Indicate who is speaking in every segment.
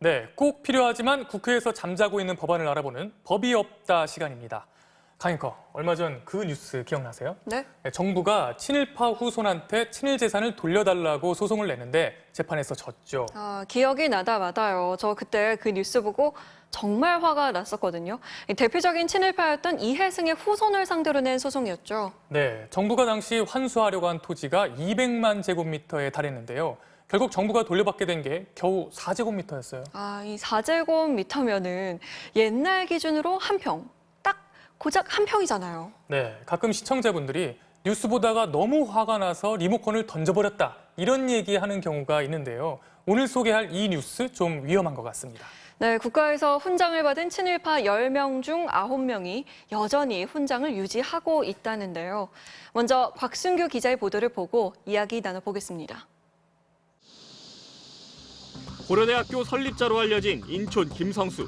Speaker 1: 네, 꼭 필요하지만 국회에서 잠자고 있는 법안을 알아보는 법이 없다 시간입니다. 강앵커, 얼마 전 그 뉴스 기억나세요?
Speaker 2: 네?
Speaker 1: 정부가 친일파 후손한테 친일 재산을 돌려달라고 소송을 냈는데 재판에서 졌죠.
Speaker 2: 기억이 나다 마다요. 저 그때 그 뉴스 보고 정말 화가 났었거든요. 대표적인 친일파였던 이해승의 후손을 상대로 낸 소송이었죠.
Speaker 1: 네, 정부가 당시 환수하려고 한 토지가 200만 제곱미터에 달했는데요. 결국 정부가 돌려받게 된 게 겨우 4제곱미터였어요.
Speaker 2: 이 4제곱미터면은 옛날 기준으로 한 평, 딱 고작 한 평이잖아요.
Speaker 1: 네, 가끔 시청자분들이 뉴스 보다가 너무 화가 나서 리모컨을 던져버렸다 이런 얘기하는 경우가 있는데요. 오늘 소개할 이 뉴스 좀 위험한 것 같습니다.
Speaker 2: 네, 국가에서 훈장을 받은 친일파 10명 중 9명이 여전히 훈장을 유지하고 있다는데요. 먼저 곽순규 기자의 보도를 보고 이야기 나눠보겠습니다.
Speaker 3: 고려대학교 설립자로 알려진 인촌 김성수.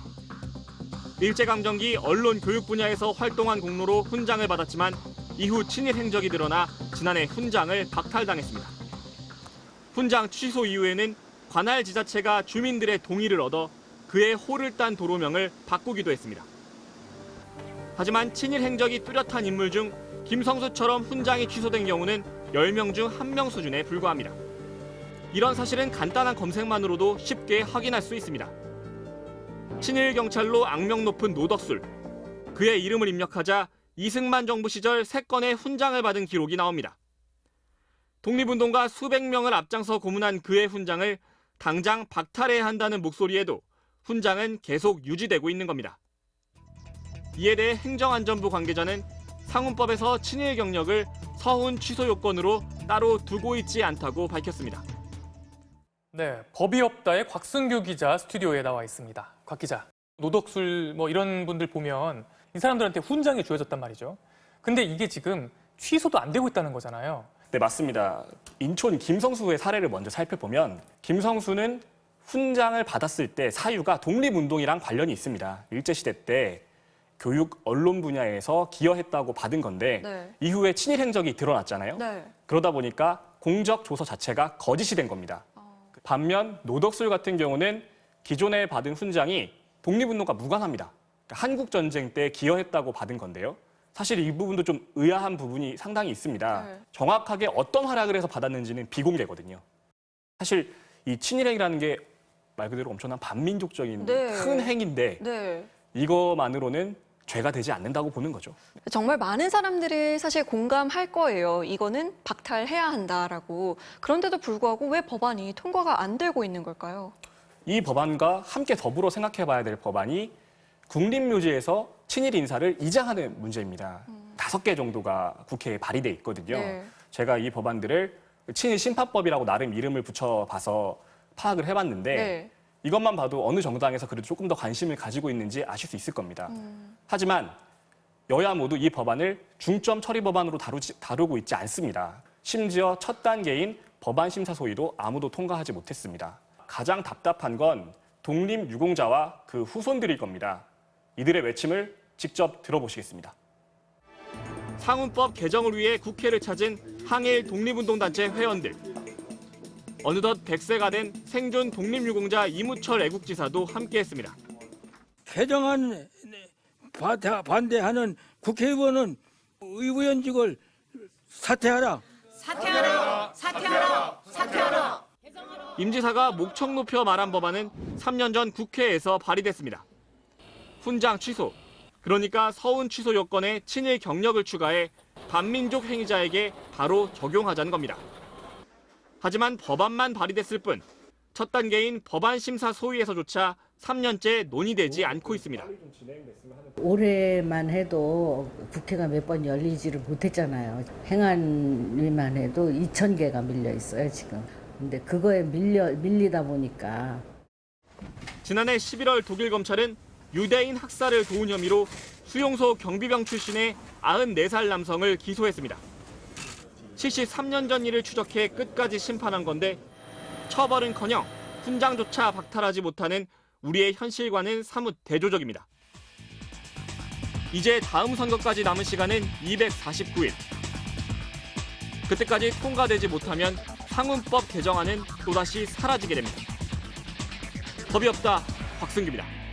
Speaker 3: 일제강점기 언론 교육 분야에서 활동한 공로로 훈장을 받았지만 이후 친일 행적이 드러나 지난해 훈장을 박탈당했습니다. 훈장 취소 이후에는 관할 지자체가 주민들의 동의를 얻어 그의 호를 딴 도로명을 바꾸기도 했습니다. 하지만 친일 행적이 뚜렷한 인물 중 김성수처럼 훈장이 취소된 경우는 10명 중 1명 수준에 불과합니다. 이런 사실은 간단한 검색만으로도 쉽게 확인할 수 있습니다. 친일 경찰로 악명 높은 노덕술. 그의 이름을 입력하자 이승만 정부 시절 3건의 훈장을 받은 기록이 나옵니다. 독립운동가 수백 명을 앞장서 고문한 그의 훈장을 당장 박탈해야 한다는 목소리에도 훈장은 계속 유지되고 있는 겁니다. 이에 대해 행정안전부 관계자는 상훈법에서 친일 경력을 서훈 취소 요건으로 따로 두고 있지 않다고 밝혔습니다.
Speaker 1: 네, 법이 없다의 곽순규 기자 스튜디오에 나와 있습니다. 곽 기자, 노덕술 이런 분들 보면 이 사람들한테 훈장이 주어졌단 말이죠. 근데 이게 지금 취소도 안 되고 있다는 거잖아요.
Speaker 4: 네, 맞습니다. 인촌 김성수의 사례를 먼저 살펴보면 김성수는 훈장을 받았을 때 사유가 독립운동이랑 관련이 있습니다. 일제시대 때 교육, 언론 분야에서 기여했다고 받은 건데
Speaker 2: 네.
Speaker 4: 이후에 친일 행적이 드러났잖아요.
Speaker 2: 네.
Speaker 4: 그러다 보니까 공적 조서 자체가 거짓이 된 겁니다. 반면 노덕술 같은 경우는 기존에 받은 훈장이 독립운동과 무관합니다. 그러니까 한국전쟁 때 기여했다고 받은 건데요. 사실 이 부분도 좀 의아한 부분이 상당히 있습니다.
Speaker 2: 네.
Speaker 4: 정확하게 어떤 활약을 해서 받았는지는 비공개거든요. 사실 이 친일행이라는 게 말 그대로 엄청난 반민족적인
Speaker 2: 네.
Speaker 4: 큰 행인데
Speaker 2: 네.
Speaker 4: 이거만으로는 죄가 되지 않는다고 보는 거죠.
Speaker 2: 정말 많은 사람들이 사실 공감할 거예요. 이거는 박탈해야 한다라고. 그런데도 불구하고 왜 법안이 통과가 안 되고 있는 걸까요?
Speaker 4: 이 법안과 함께 더불어 생각해 봐야 될 법안이 국립묘지에서 친일 인사를 이장하는 문제입니다. 5개 정도가 국회에 발의돼 있거든요.
Speaker 2: 네.
Speaker 4: 제가 이 법안들을 친일 심판법이라고 나름 이름을 붙여봐서 파악을 해봤는데
Speaker 2: 네.
Speaker 4: 이것만 봐도 어느 정당에서 그래도 조금 더 관심을 가지고 있는지 아실 수 있을 겁니다. 하지만 여야 모두 이 법안을 중점 처리 법안으로 다루고 있지 않습니다. 심지어 첫 단계인 법안 심사 소위도 아무도 통과하지 못했습니다. 가장 답답한 건 독립유공자와 그 후손들일 겁니다. 이들의 외침을 직접 들어보시겠습니다.
Speaker 3: 상훈법 개정을 위해 국회를 찾은 항일 독립운동단체 회원들. 어느덧 100세가 된 생존 독립유공자 이무철 애국지사도 함께했습니다.
Speaker 5: 개정안 반대하는 국회의원은 의원직을 사퇴하라.
Speaker 6: 사퇴하라! 사퇴하라! 사퇴하라!
Speaker 3: 임 지사가 목청 높여 말한 법안은 3년 전 국회에서 발의됐습니다. 훈장 취소, 그러니까 서훈 취소 요건에 친일 경력을 추가해 반민족 행위자에게 바로 적용하자는 겁니다. 하지만 법안만 발의됐을 뿐 첫 단계인 법안 심사 소위에서조차 3년째 논의되지 않고 있습니다.
Speaker 7: 올해만 해도 국회가 몇 번 열리지를 못했잖아요. 행안위만 해도 2,000개가 밀려 있어요, 지금. 근데 그거에 밀리다 보니까.
Speaker 3: 지난해 11월 독일 검찰은 유대인 학살을 도운 혐의로 수용소 경비병 출신의 94살 남성을 기소했습니다. 73년 전 일을 추적해 끝까지 심판한 건데 처벌은커녕 훈장조차 박탈하지 못하는 우리의 현실과는 사뭇 대조적입니다. 이제 다음 선거까지 남은 시간은 249일. 그때까지 통과되지 못하면 상훈법 개정안은 또다시 사라지게 됩니다. 법이 없다 곽승규입니다.